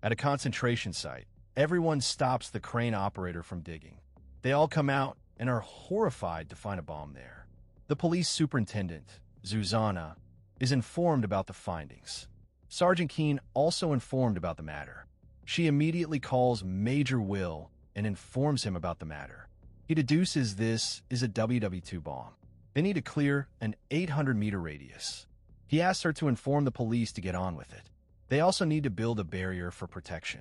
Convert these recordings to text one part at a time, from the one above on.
At a concentration site, everyone stops the crane operator from digging. They all come out and are horrified to find a bomb there. The police superintendent, Zuzana, is informed about the findings. Sergeant Keene also informed about the matter. She immediately calls Major Will and informs him about the matter. He deduces this is a WW2 bomb. They need to clear an 800-meter radius. He asks her to inform the police to get on with it. They also need to build a barrier for protection.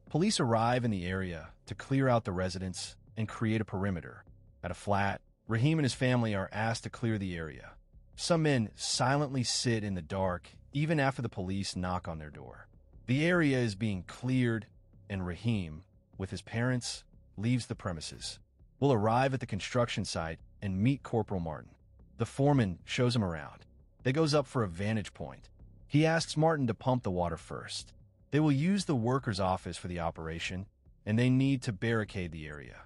Police arrive in the area to clear out the residents and create a perimeter. At a flat, Rahim and his family are asked to clear the area. Some men silently sit in the dark even after the police knock on their door. The area is being cleared, and Rahim, with his parents, leaves the premises. Will arrive at the construction site and meet Corporal Martin. The foreman shows him around. They goes up for a vantage point. He asks Martin to pump the water first. They will use the workers' office for the operation, and they need to barricade the area.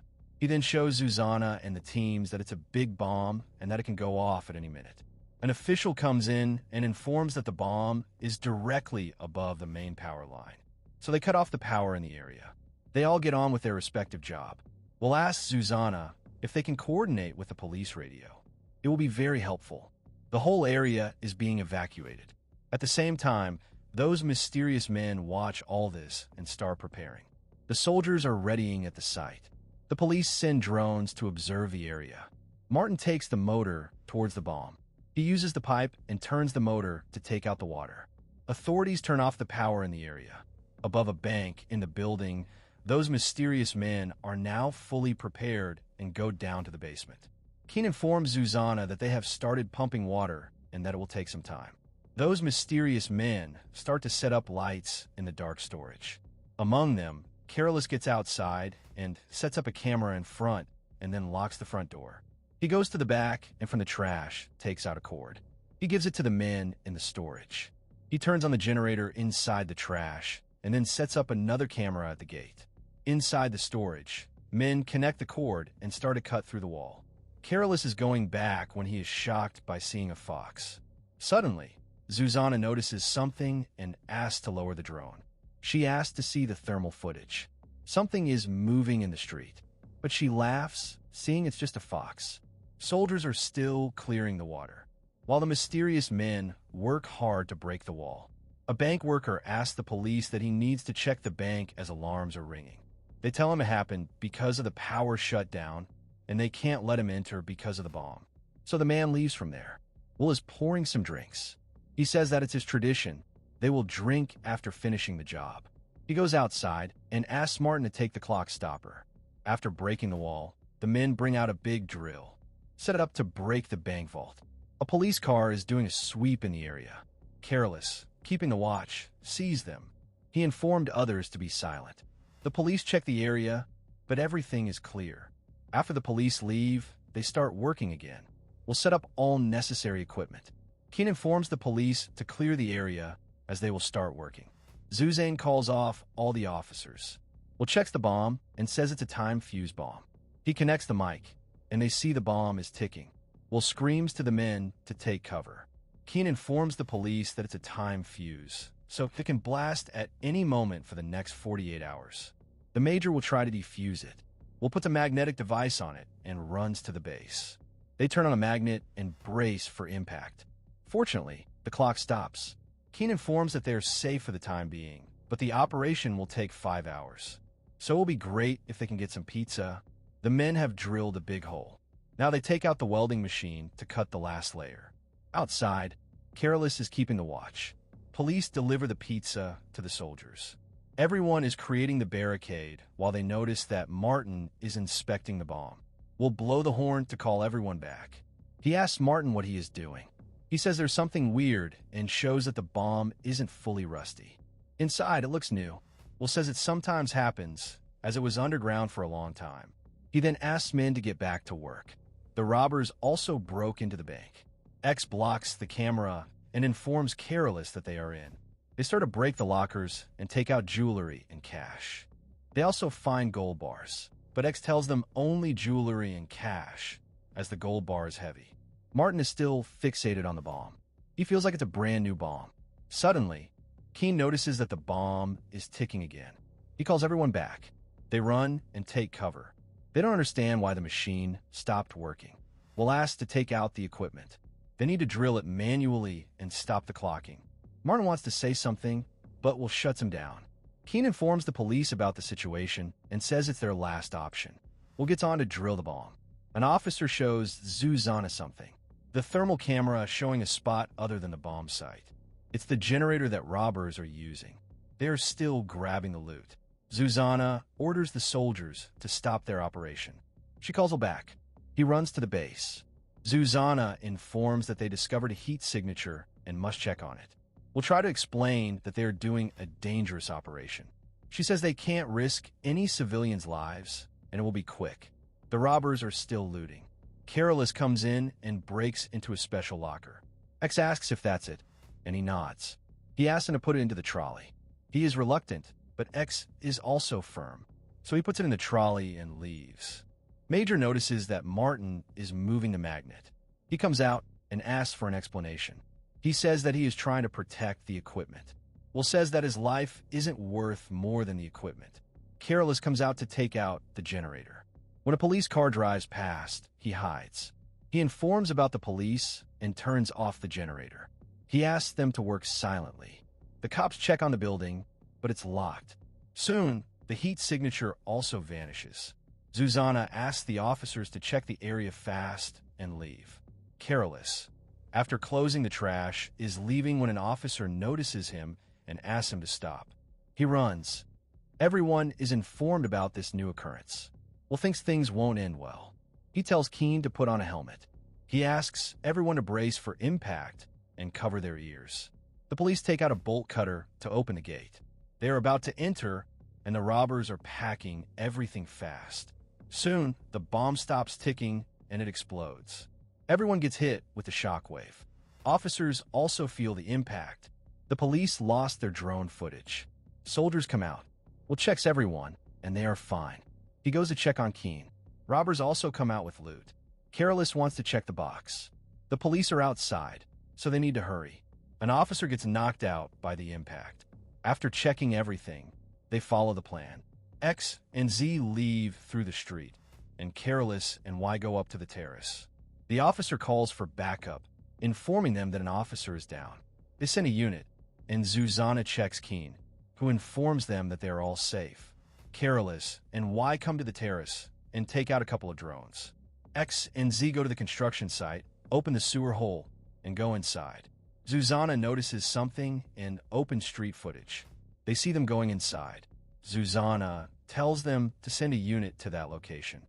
He then shows Zuzana and the teams that it's a big bomb and that it can go off at any minute. An official comes in and informs that the bomb is directly above the main power line. So they cut off the power in the area. They all get on with their respective job. We'll ask Zuzana if they can coordinate with the police radio. It will be very helpful. The whole area is being evacuated. At the same time, those mysterious men watch all this and start preparing. The soldiers are readying at the site. The police send drones to observe the area. Martin takes the motor towards the bomb. He uses the pipe and turns the motor to take out the water. Authorities turn off the power in the area. Above a bank in the building, those mysterious men are now fully prepared and go down to the basement. Keene informs Zuzana that they have started pumping water and that it will take some time. Those mysterious men start to set up lights in the dark storage. Among them, Careless gets outside and sets up a camera in front and then locks the front door. He goes to the back and from the trash takes out a cord. He gives it to the men in the storage. He turns on the generator inside the trash and then sets up another camera at the gate. Inside the storage, men connect the cord and start to cut through the wall. Careless is going back when he is shocked by seeing a fox. Suddenly, Zuzana notices something and asks to lower the drone. She asks to see the thermal footage. Something is moving in the street, but she laughs, seeing it's just a fox. Soldiers are still clearing the water, while the mysterious men work hard to break the wall. A bank worker asks the police that he needs to check the bank as alarms are ringing. They tell him it happened because of the power shutdown, and they can't let him enter because of the bomb. So the man leaves from there. Will is pouring some drinks. He says that it's his tradition. They will drink after finishing the job. He goes outside and asks Martin to take the clock stopper. After breaking the wall, the men bring out a big drill, set it up to break the bank vault. A police car is doing a sweep in the area. Careless, keeping the watch, sees them. He informed others to be silent. The police check the area, but everything is clear. After the police leave, they start working again. We'll set up all necessary equipment. Keene informs the police to clear the area as they will start working. Zuzane calls off all the officers. Will checks the bomb and says it's a time fuse bomb. He connects the mic, and they see the bomb is ticking. Will screams to the men to take cover. Keene informs the police that it's a time fuse, so they can blast at any moment for the next 48 hours. The major will try to defuse it. Will put the magnetic device on it and runs to the base. They turn on a magnet and brace for impact. Fortunately, the clock stops. Keene informs that they are safe for the time being, but the operation will take 5 hours. So it will be great if they can get some pizza. The men have drilled a big hole. Now they take out the welding machine to cut the last layer. Outside, Careless is keeping the watch. Police deliver the pizza to the soldiers. Everyone is creating the barricade while they notice that Martin is inspecting the bomb. Will blow the horn to call everyone back. He asks Martin what he is doing. He says there's something weird and shows that the bomb isn't fully rusty. Inside, it looks new. Will says it sometimes happens, as it was underground for a long time. He then asks men to get back to work. The robbers also broke into the bank. X blocks the camera and informs Careless that they are in. They start to break the lockers and take out jewelry and cash. They also find gold bars, but X tells them only jewelry and cash, as the gold bar is heavy. Martin is still fixated on the bomb. He feels like it's a brand new bomb. Suddenly, Keen notices that the bomb is ticking again. He calls everyone back. They run and take cover. They don't understand why the machine stopped working. We'll ask to take out the equipment. They need to drill it manually and stop the clocking. Martin wants to say something, but Will shuts him down. Keen informs the police about the situation and says it's their last option. Will gets on to drill the bomb. An officer shows Zuzana something. The thermal camera showing a spot other than the bomb site. It's the generator that robbers are using. They are still grabbing the loot. Zuzana orders the soldiers to stop their operation. She calls Will back. He runs to the base. Zuzana informs that they discovered a heat signature and must check on it. Will try to explain that they are doing a dangerous operation. She says they can't risk any civilians' lives, and it will be quick. The robbers are still looting. Carolus comes in and breaks into a special locker. X asks if that's it, and he nods. He asks him to put it into the trolley. He is reluctant, but X is also firm, so he puts it in the trolley and leaves. Major notices that Martin is moving the magnet. He comes out and asks for an explanation. He says that he is trying to protect the equipment. Will says that his life isn't worth more than the equipment. Carolus comes out to take out the generator. When a police car drives past, he hides. He informs about the police and turns off the generator. He asks them to work silently. The cops check on the building, but it's locked. Soon, the heat signature also vanishes. Zuzana asks the officers to check the area fast and leave. Carolus, after closing the trash, is leaving when an officer notices him and asks him to stop. He runs. Everyone is informed about this new occurrence. Will thinks things won't end well. He tells Keen to put on a helmet. He asks everyone to brace for impact and cover their ears. The police take out a bolt cutter to open the gate. They are about to enter, and the robbers are packing everything fast. Soon, the bomb stops ticking and it explodes. Everyone gets hit with the shockwave. Officers also feel the impact. The police lost their drone footage. Soldiers come out. Will checks everyone, and they are fine. He goes to check on Keen. Robbers also come out with loot. Carolus wants to check the box. The police are outside, so they need to hurry. An officer gets knocked out by the impact. After checking everything, they follow the plan. X and Z leave through the street, and Carolus and Y go up to the terrace. The officer calls for backup, informing them that an officer is down. They send a unit, and Zuzana checks Keen, who informs them that they are all safe. Carolus and Y come to the terrace and take out a couple of drones. X and Z go to the construction site, open the sewer hole, and go inside. Zuzana notices something in open street footage. They see them going inside. Zuzana tells them to send a unit to that location.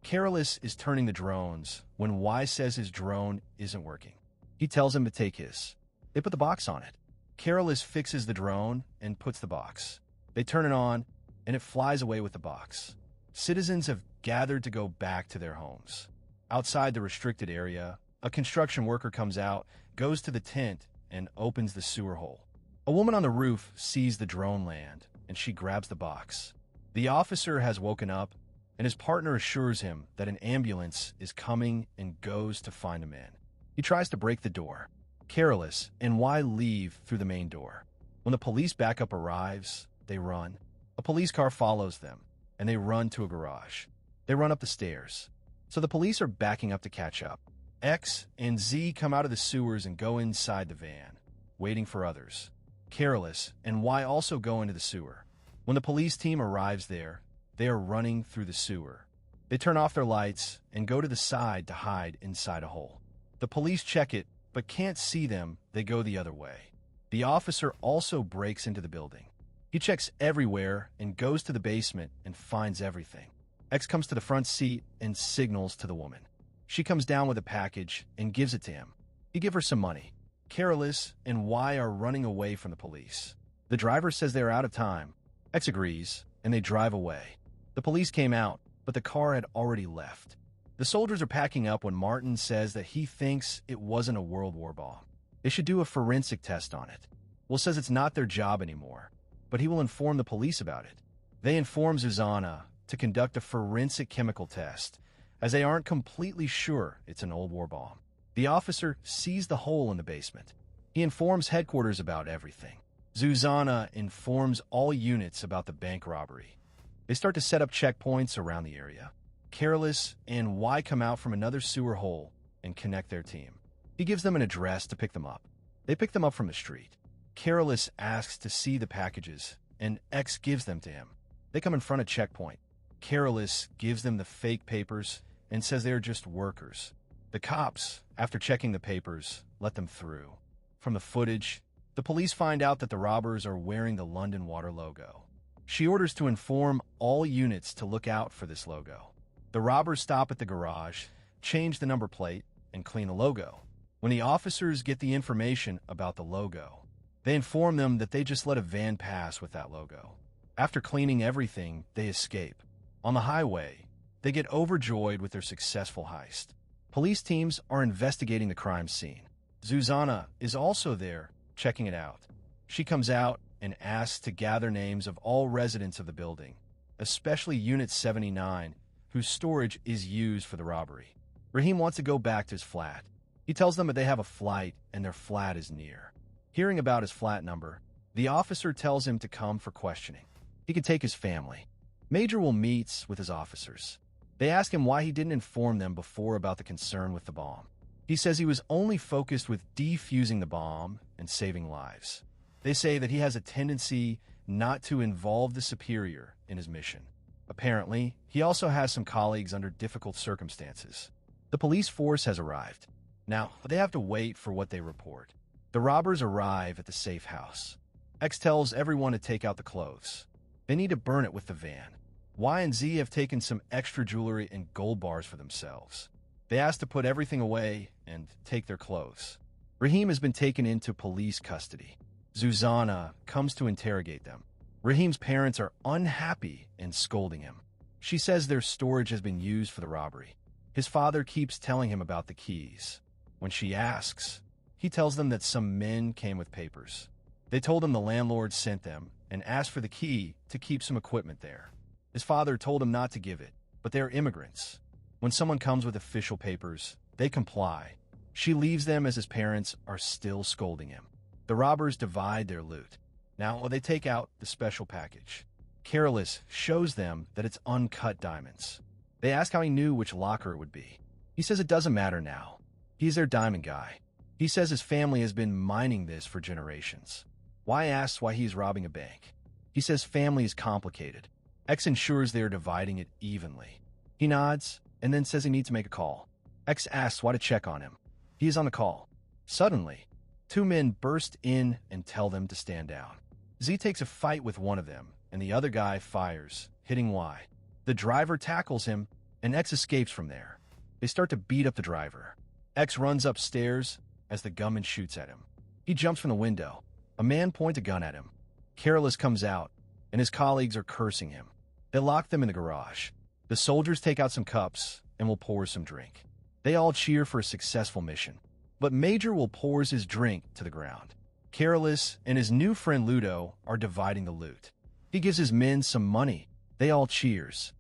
Carolus is turning the drones when Y says his drone isn't working. He tells him to take his. They put the box on it. Carolus fixes the drone and puts the box. They turn it on, and it flies away with the box. Citizens have gathered to go back to their homes. Outside the restricted area, a construction worker comes out, goes to the tent, and opens the sewer hole. A woman on the roof sees the drone land, and she grabs the box. The officer has woken up, and his partner assures him that an ambulance is coming and goes to find the men. He tries to break the door. Carolus and Y leave through the main door. When the police backup arrives, they run. A police car follows them, and they run to a garage. They run up the stairs. So the police are backing up to catch up. X and Z come out of the sewers and go inside the van, waiting for others. Carolus and Y also go into the sewer. When the police team arrives there, they are running through the sewer. They turn off their lights and go to the side to hide inside a hole. The police check it, but can't see them. They go the other way. The officer also breaks into the building. He checks everywhere and goes to the basement and finds everything. X comes to the front seat and signals to the woman. She comes down with a package and gives it to him. He gives her some money. Carolus and Y are running away from the police. The driver says they are out of time. X agrees, and they drive away. The police came out, but the car had already left. The soldiers are packing up when Martin says that he thinks it wasn't a World War bomb. They should do a forensic test on it. Will says it's not their job anymore, but he will inform the police about it. They inform Zuzana to conduct a forensic chemical test, as they aren't completely sure it's an old war bomb. The officer sees the hole in the basement. He informs headquarters about everything. Zuzana informs all units about the bank robbery. They start to set up checkpoints around the area. Careless and Y come out from another sewer hole and connect their team. He gives them an address to pick them up. They pick them up from the street. Careless asks to see the packages, and X gives them to him. They come in front of checkpoint. Careless gives them the fake papers and says they are just workers. The cops, after checking the papers, let them through. From the footage, the police find out that the robbers are wearing the London Water logo. She orders to inform all units to look out for this logo. The robbers stop at the garage, change the number plate, and clean the logo. When the officers get the information about the logo, they inform them that they just let a van pass with that logo. After cleaning everything, they escape. On the highway, they get overjoyed with their successful heist. Police teams are investigating the crime scene. Zuzana is also there, checking it out. She comes out and asks to gather names of all residents of the building, especially Unit 79, whose storage is used for the robbery. Rahim wants to go back to his flat. He tells them that they have a flight and their flat is near. Hearing about his flat number, the officer tells him to come for questioning. He can take his family. Major will meet with his officers. They ask him why he didn't inform them before about the concern with the bomb. He says he was only focused with defusing the bomb and saving lives. They say that he has a tendency not to involve the superior in his mission. Apparently, he also has some colleagues under difficult circumstances. The police force has arrived. Now, they have to wait for what they report. The robbers arrive at the safe house. X tells everyone to take out the clothes. They need to burn it with the van. Y and Z have taken some extra jewelry and gold bars for themselves. They ask to put everything away and take their clothes. Rahim has been taken into police custody. Zuzana comes to interrogate them. Rahim's parents are unhappy and scolding him. She says their storage has been used for the robbery. His father keeps telling him about the keys. When she asks, he tells them that some men came with papers. They told him the landlord sent them and asked for the key to keep some equipment there. His father told him not to give it, but they are immigrants. When someone comes with official papers, they comply. She leaves them as his parents are still scolding him. The robbers divide their loot. Now they take out the special package. Careless shows them that it's uncut diamonds. They ask how he knew which locker it would be. He says it doesn't matter now. He's their diamond guy. He says his family has been mining this for generations. Y asks why he's robbing a bank. He says family is complicated. X ensures they are dividing it evenly. He nods and then says he needs to make a call. X asks why to check on him. He is on the call. Suddenly, two men burst in and tell them to stand down. Z takes a fight with one of them, and the other guy fires, hitting Y. The driver tackles him, and X escapes from there. They start to beat up the driver. X runs upstairs as the gunman shoots at him. He jumps from the window. A man points a gun at him. Careless comes out, and his colleagues are cursing him. They lock them in the garage. The soldiers take out some cups and will pour some drink. They all cheer for a successful mission. But Major will pours his drink to the ground. Careless and his new friend Ludo are dividing the loot. He gives his men some money. They all cheers.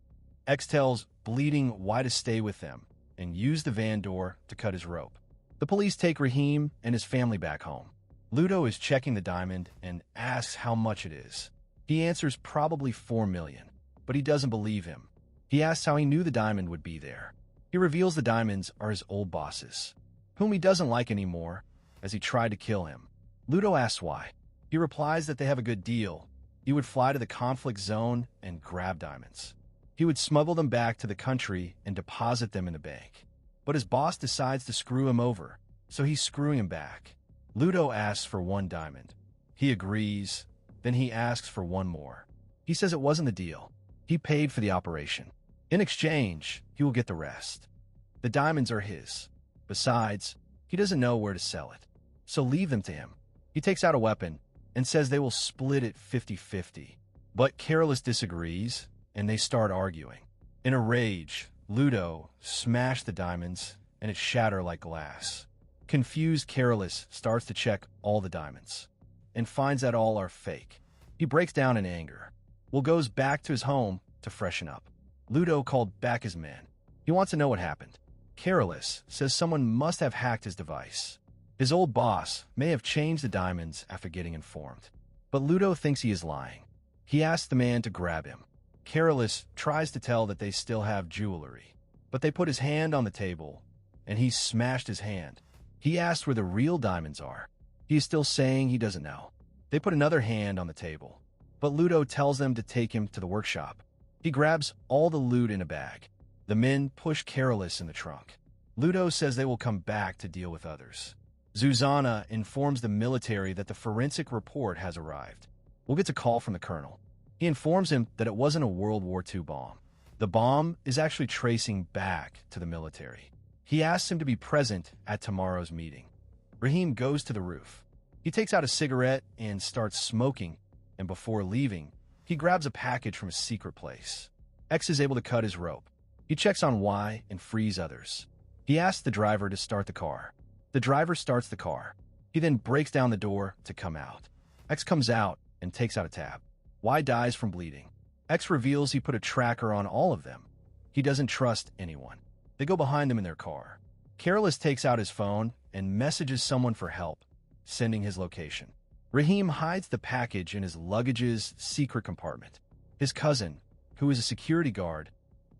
X tells Bleeding Y to stay with them and use the van door to cut his rope. The police take Rahim and his family back home. Ludo is checking the diamond and asks how much it is. He answers probably 4 million, but he doesn't believe him. He asks how he knew the diamond would be there. He reveals the diamonds are his old bosses, whom he doesn't like anymore, as he tried to kill him. Ludo asks why. He replies that they have a good deal. He would fly to the conflict zone and grab diamonds. He would smuggle them back to the country and deposit them in a bank. But his boss decides to screw him over, so he's screwing him back. Ludo asks for 1 diamond. He agrees, then he asks for 1 more. He says it wasn't the deal. He paid for the operation. In exchange, he will get the rest. The diamonds are his. Besides, he doesn't know where to sell it, so leave them to him. He takes out a weapon and says they will split it 50-50. But Careless disagrees, and they start arguing. In a rage, Ludo smashed the diamonds, and it shattered like glass. Confused, Careless starts to check all the diamonds, and finds that all are fake. He breaks down in anger. Will goes back to his home to freshen up. Ludo called back his men. He wants to know what happened. Careless says someone must have hacked his device. His old boss may have changed the diamonds after getting informed. but Ludo thinks he is lying. He asks the man to grab him. Careless tries to tell that they still have jewelry, but they put his hand on the table, and he smashed his hand. He asks where the real diamonds are. He is still saying he doesn't know. They put another hand on the table, but Ludo tells them to take him to the workshop. He grabs all the loot in a bag. The men push Careless in the trunk. Ludo says they will come back to deal with others. Zuzana informs the military that the forensic report has arrived. We'll get a call from the colonel. He informs him that it wasn't a World War II bomb. The bomb is actually tracing back to the military. He asks him to be present at tomorrow's meeting. Rahim goes to the roof. He takes out a cigarette and starts smoking, and before leaving, he grabs a package from a secret place. X is able to cut his rope. He checks on Y and frees others. He asks the driver to start the car. The driver starts the car. He then breaks down the door to come out. X comes out and takes out a tab. Y dies from bleeding. X reveals he put a tracker on all of them. He doesn't trust anyone. They go behind them in their car. Careless takes out his phone and messages someone for help, sending his location. Rahim hides the package in his luggage's secret compartment. His cousin, who is a security guard,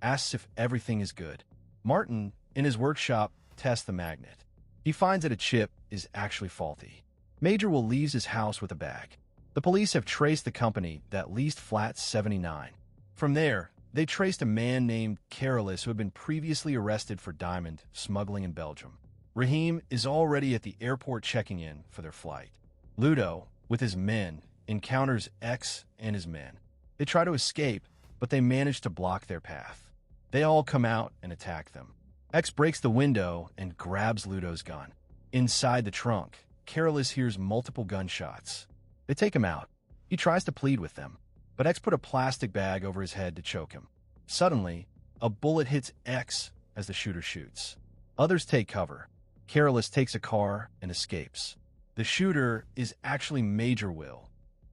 asks if everything is good. Martin, in his workshop, tests the magnet. He finds that a chip is actually faulty. Major Will leaves his house with a bag. The police have traced the company that leased Flat 79. From there, they traced a man named Careless who had been previously arrested for diamond smuggling in Belgium. Rahim is already at the airport checking in for their flight. Ludo, with his men, encounters X and his men. They try to escape, but they manage to block their path. They all come out and attack them. X breaks the window and grabs Ludo's gun. Inside the trunk, Careless hears multiple gunshots. They take him out. He tries to plead with them, but X put a plastic bag over his head to choke him. Suddenly, a bullet hits X as the shooter shoots. Others take cover. Careless takes a car and escapes. The shooter is actually Major Will,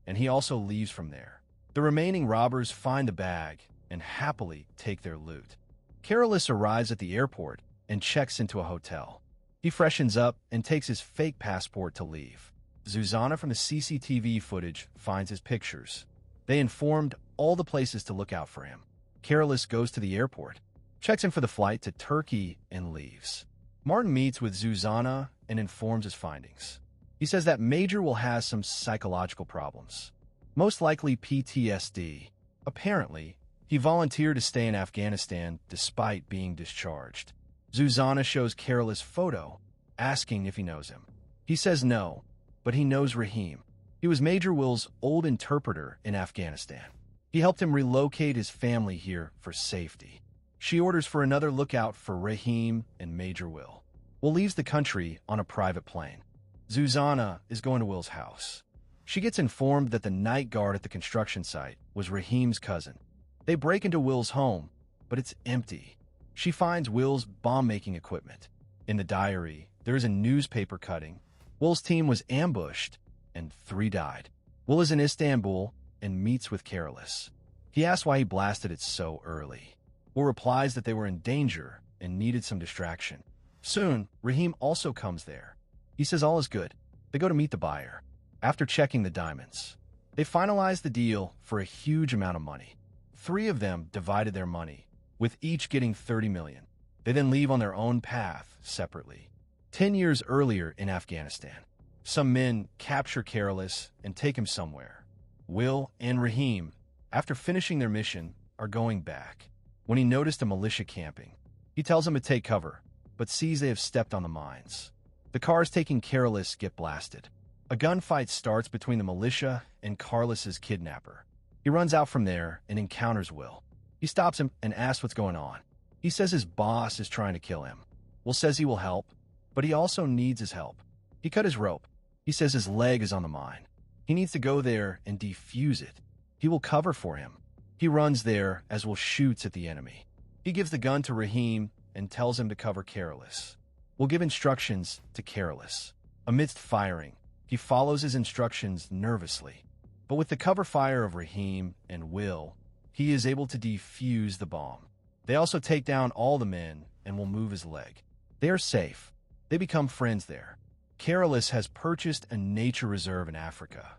and he also leaves from there. The remaining robbers find the bag and happily take their loot. Careless arrives at the airport and checks into a hotel. He freshens up and takes his fake passport to leave. Zuzana from the CCTV footage finds his pictures. They informed all the places to look out for him. Careless goes to the airport, checks in for the flight to Turkey, and leaves. Martin meets with Zuzana and informs his findings. He says that Major will have some psychological problems, most likely PTSD. Apparently, he volunteered to stay in Afghanistan despite being discharged. Zuzana shows Careless photo, asking if he knows him. He says no, but he knows Rahim. He was Major Will's old interpreter in Afghanistan. He helped him relocate his family here for safety. She orders for another lookout for Rahim and Major Will. Will leaves the country on a private plane. Zuzana is going to Will's house. She gets informed that the night guard at the construction site was Rahim's cousin. They break into Will's home, but it's empty. She finds Will's bomb-making equipment. In the diary, there is a newspaper cutting. Will's team was ambushed, and 3 died. Will is in Istanbul and meets with Careless. He asks why he blasted it so early. Will replies that they were in danger and needed some distraction. Soon, Rahim also comes there. He says all is good. They go to meet the buyer. After checking the diamonds, they finalize the deal for a huge amount of money. 3 of them divided their money, with each getting $30 million. They then leave on their own path separately. 10 years earlier in Afghanistan, some men capture Careless and take him somewhere. Will and Rahim, after finishing their mission, are going back. When he noticed a militia camping, he tells them to take cover, but sees they have stepped on the mines. The cars taking Careless get blasted. A gunfight starts between the militia and Carlos's kidnapper. He runs out from there and encounters Will. He stops him and asks what's going on. He says his boss is trying to kill him. Will says he will help, but he also needs his help. He cut his rope. He says his leg is on the mine. He needs to go there and defuse it. He will cover for him. He runs there as Will shoots at the enemy. He gives the gun to Rahim and tells him to cover Careless. Will give instructions to Careless. Amidst firing, he follows his instructions nervously. But with the cover fire of Rahim and Will, he is able to defuse the bomb. They also take down all the men and will move his leg. They are safe. They become friends there. Careless has purchased a nature reserve in Africa.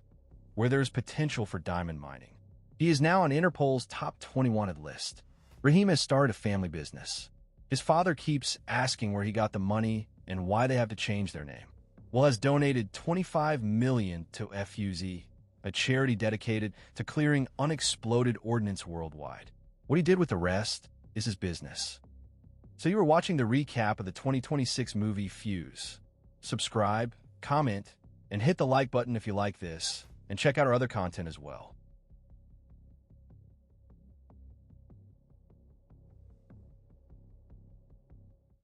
where there is potential for diamond mining. He is now on Interpol's top 20 wanted list. Rahim has started a family business. His father keeps asking where he got the money and why they have to change their name. Will has donated $25 million to Fuze, a charity dedicated to clearing unexploded ordnance worldwide. What he did with the rest is his business. So you were watching the recap of the 2026 movie Fuze. Subscribe, comment, and hit the like button if you like this, and check out our other content as well.